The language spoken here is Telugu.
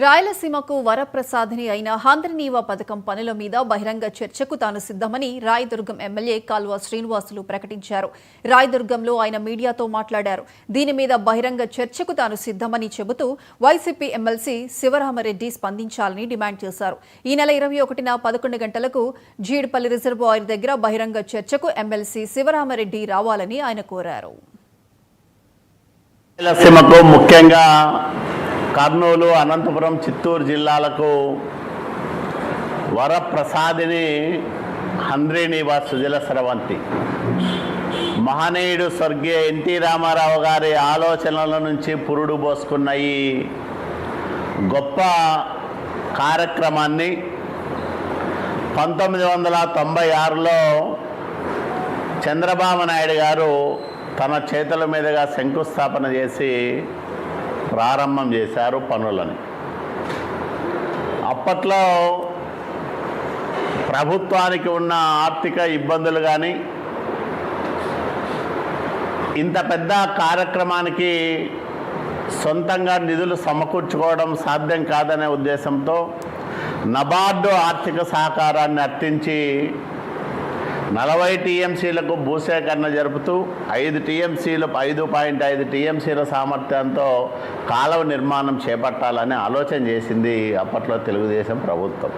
రాయలసీమకు వరప్రసాదిని అయిన హంద్రినీవా పథకం పనుల మీద బహిరంగ చర్చకు తాను సిద్ధమని రాయదుర్గం ఎమ్మెల్యే కాల్వ శ్రీనివాసులు ప్రకటించారు. రాయదుర్గంలో ఆయన మీడియాతో మాట్లాడారు. దీని మీద బహిరంగ చర్చకు తాను సిద్ధమని చెబుతూ వైసీపీ ఎమ్మెల్సీ శివరామరెడ్డి స్పందించాలని డిమాండ్ చేశారు. ఈ నెల 21న 11 గంటలకు జీడిపల్లి రిజర్వాయర్ దగ్గర బహిరంగ చర్చకు ఎమ్మెల్సీ శివరామరెడ్డి రావాలని ఆయన కోరారు. ముఖ్యంగా కర్నూలు, అనంతపురం, చిత్తూరు జిల్లాలకు వరప్రసాదిని హంద్రినీవా సుజల స్రవంతి మహనీయుడు స్వర్గీయ ఎన్టీ రామారావు గారి ఆలోచనల నుంచి పురుడు పోసుకున్న ఈ గొప్ప కార్యక్రమాన్ని 1996లో చంద్రబాబు నాయుడు గారు తన చేతుల మీదుగా శంకుస్థాపన చేసి ప్రారంభం చేశారు పనులని. అప్పట్లో ప్రభుత్వానికి ఉన్న ఆర్థిక ఇబ్బందులు కానీ, ఇంత పెద్ద కార్యక్రమానికి సొంతంగా నిధులు సమకూర్చుకోవడం సాధ్యం కాదనే ఉద్దేశంతో నబార్డు ఆర్థిక సహకారాన్ని అర్థించి 40 టీఎంసీలకు భూసేకరణ జరుపుతూ 5 టీఎంసీల సామర్థ్యంతో కాలువ నిర్మాణం చేపట్టాలని ఆలోచన చేసింది అప్పట్లో తెలుగుదేశం ప్రభుత్వం.